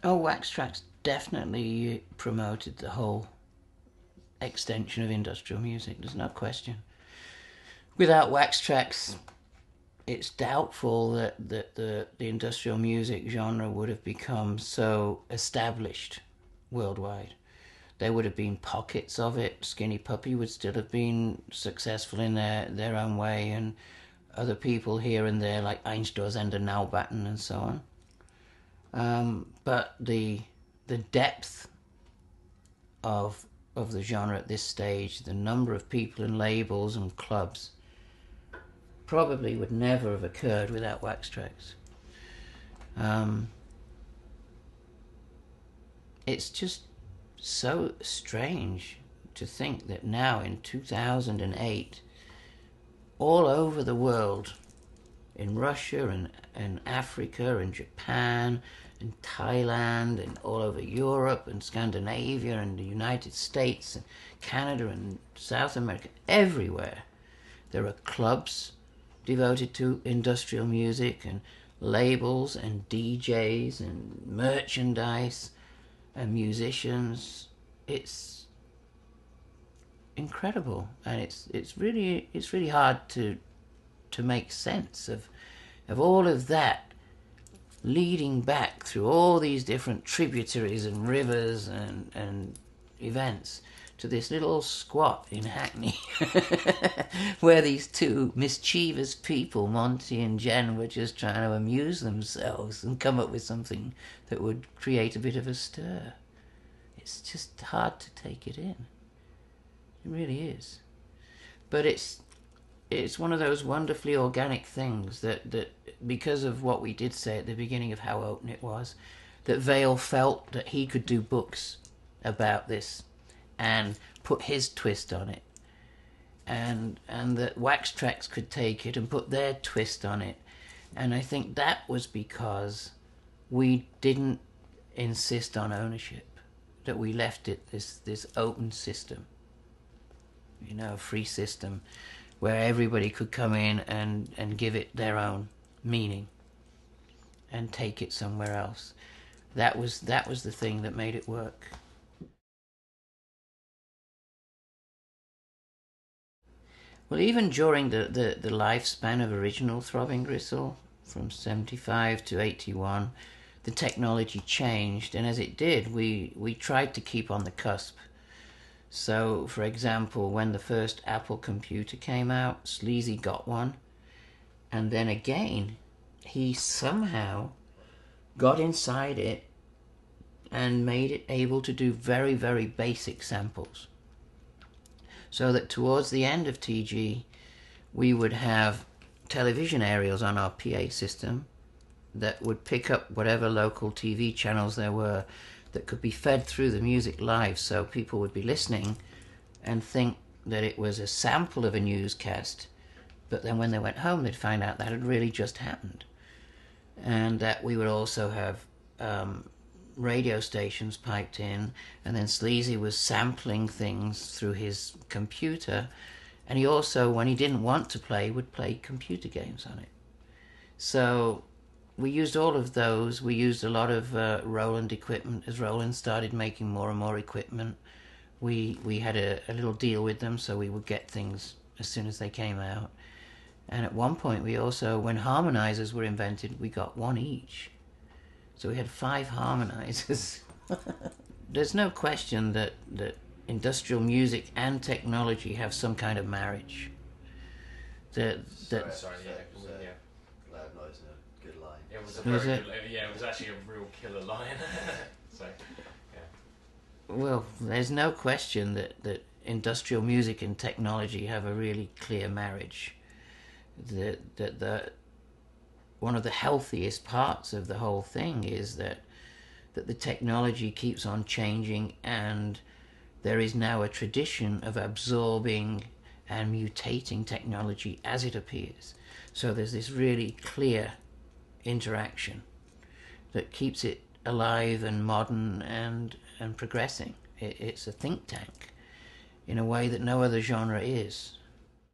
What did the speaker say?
Oh, Wax Trax definitely promoted the whole extension of industrial music. There's no question. Without Wax Trax, it's doubtful that the industrial music genre would have become so established worldwide. There would have been pockets of it. Skinny Puppy would still have been successful in their own way, and other people here and there like Einstürzende Naubatten and so on. But the depth of the genre at this stage, the number of people and labels and clubs, probably would never have occurred without Wax Trax. It's just so strange to think that now in 2008, all over the world, in Russia and Africa and Japan and Thailand and all over Europe and Scandinavia and the United States and Canada and South America, everywhere, there are clubs devoted to industrial music and labels and DJs and merchandise and musicians. It's incredible, and it's really hard to make sense of all of that, leading back through all these different tributaries and rivers and events to this little squat in Hackney where these two mischievous people, Monty and Jen, were just trying to amuse themselves and come up with something that would create a bit of a stir. It's just hard to take it in. It really is. But it's one of those wonderfully organic things that because of what we did say at the beginning of how open it was, that Vale felt that he could do books about this and put his twist on it, and that Wax Trax could take it and put their twist on it. And I think that was because we didn't insist on ownership, that we left it this open system, a free system where everybody could come in and give it their own meaning and take it somewhere else. That was the thing that made it work. Well, even during the lifespan of original Throbbing Gristle, from 75 to 81, the technology changed, and as it did, we tried to keep on the cusp. So, for example, when the first Apple computer came out, Sleazy got one, and then again, he somehow got inside it and made it able to do very, very basic samples. So that towards the end of TG, we would have television aerials on our PA system that would pick up whatever local TV channels there were that could be fed through the music live, so people would be listening and think that it was a sample of a newscast, but then when they went home they'd find out that had really just happened. And that we would also have radio stations piped in, and then Sleazy was sampling things through his computer, and he also, when he didn't want to play, would play computer games on it. So we used all of those. We used a lot of Roland equipment. As Roland started making more and more equipment, we had a little deal with them, so we would get things as soon as they came out. And at one point we also, when harmonizers were invented, we got one each. So we had 5 harmonizers. There's no question that industrial music and technology have some kind of marriage. Sorry, yeah. Loud noise and a good line. It was a very good, it was actually a real killer line. So, yeah. Well, there's no question that industrial music and technology have a really clear marriage. That one of the healthiest parts of the whole thing is that the technology keeps on changing, and there is now a tradition of absorbing and mutating technology as it appears. So there's this really clear interaction that keeps it alive and modern and progressing. It's a think tank in a way that no other genre is.